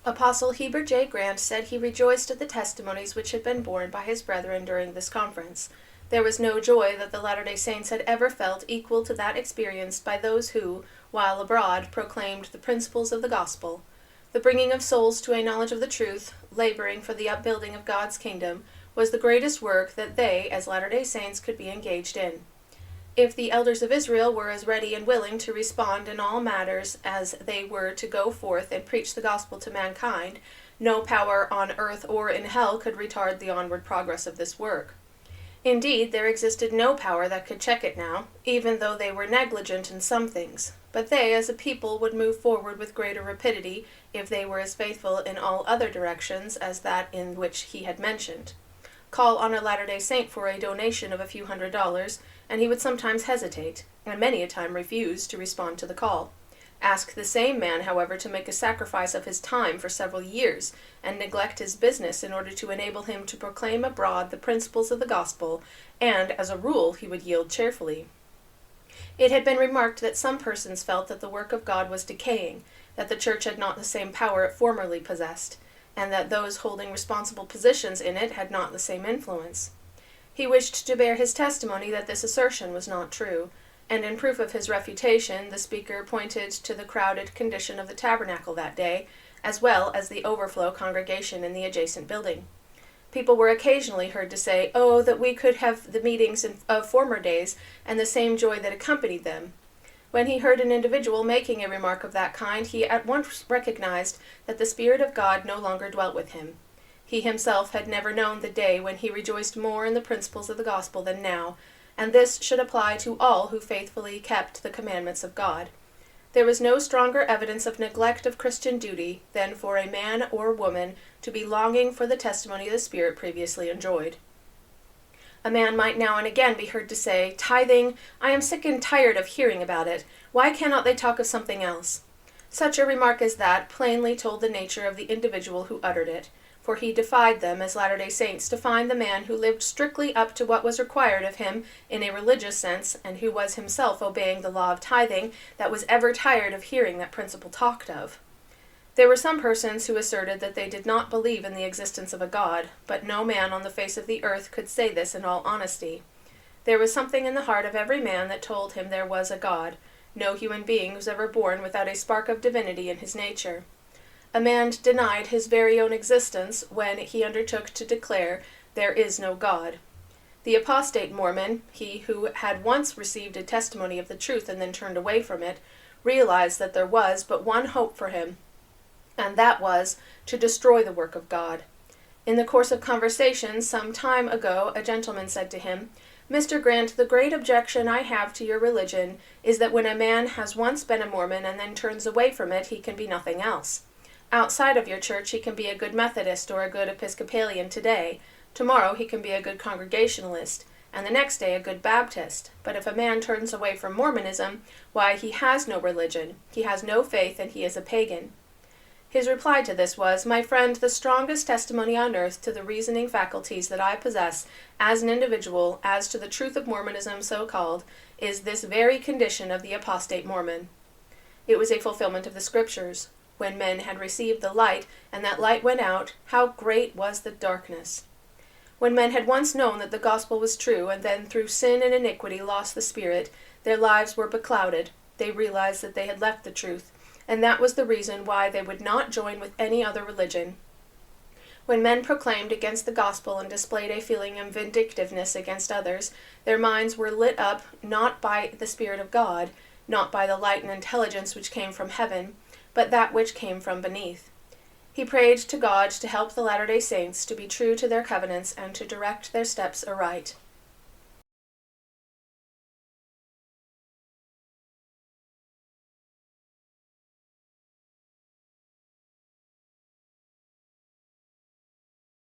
Apostle Heber J. Grant said he rejoiced at the testimonies which had been borne by his brethren during this conference. There was no joy that the Latter-day Saints had ever felt equal to that experienced by those who, while abroad, proclaimed the principles of the gospel. The bringing of souls to a knowledge of the truth, laboring for the upbuilding of God's kingdom, was the greatest work that they, as Latter-day Saints, could be engaged in. If the elders of Israel were as ready and willing to respond in all matters as they were to go forth and preach the gospel to mankind, no power on earth or in hell could retard the onward progress of this work. Indeed, there existed no power that could check it now, even though they were negligent in some things. But they, as a people, would move forward with greater rapidity if they were as faithful in all other directions as that in which he had mentioned. Call on a Latter-day Saint for a donation of a few $100s, and he would sometimes hesitate, and many a time refuse to respond to the call. Ask the same man, however, to make a sacrifice of his time for several years, and neglect his business in order to enable him to proclaim abroad the principles of the gospel, and, as a rule, he would yield cheerfully. It had been remarked that some persons felt that the work of God was decaying, that the church had not the same power it formerly possessed, and that those holding responsible positions in it had not the same influence. He wished to bear his testimony that this assertion was not true, and in proof of his refutation, the speaker pointed to the crowded condition of the tabernacle that day, as well as the overflow congregation in the adjacent building. People were occasionally heard to say, "Oh, that we could have the meetings of former days, and the same joy that accompanied them." When he heard an individual making a remark of that kind, he at once recognized that the Spirit of God no longer dwelt with him. He himself had never known the day when he rejoiced more in the principles of the gospel than now, and this should apply to all who faithfully kept the commandments of God. There was no stronger evidence of neglect of Christian duty than for a man or woman to be longing for the testimony of the Spirit previously enjoyed. A man might now and again be heard to say, "Tithing, I am sick and tired of hearing about it. Why cannot they talk of something else?" Such a remark as that plainly told the nature of the individual who uttered it, for he defied them as Latter-day Saints to find the man who lived strictly up to what was required of him in a religious sense, and who was himself obeying the law of tithing, that was ever tired of hearing that principle talked of. There were some persons who asserted that they did not believe in the existence of a God, but no man on the face of the earth could say this in all honesty. There was something in the heart of every man that told him there was a God. No human being was ever born without a spark of divinity in his nature. A man denied his very own existence when he undertook to declare, "There is no God." The apostate Mormon, he who had once received a testimony of the truth and then turned away from it, realized that there was but one hope for him, and that was to destroy the work of God. In the course of conversation some time ago a gentleman said to him, "Mr. Grant, the great objection I have to your religion is that when a man has once been a Mormon and then turns away from it, he can be nothing else. Outside of your church he can be a good Methodist or a good Episcopalian today. Tomorrow he can be a good Congregationalist, and the next day a good Baptist. But if a man turns away from Mormonism, why, he has no religion, he has no faith, and he is a pagan." His reply to this was, "My friend, the strongest testimony on earth to the reasoning faculties that I possess as an individual as to the truth of Mormonism so called is this very condition of the apostate Mormon." It was a fulfillment of the Scriptures. When men had received the light, and that light went out, how great was the darkness! When men had once known that the gospel was true, and then through sin and iniquity lost the Spirit, their lives were beclouded. They realized that they had left the truth, and that was the reason why they would not join with any other religion. When men proclaimed against the gospel and displayed a feeling of vindictiveness against others, their minds were lit up not by the Spirit of God, not by the light and intelligence which came from heaven, but that which came from beneath. He prayed to God to help the Latter-day Saints to be true to their covenants and to direct their steps aright.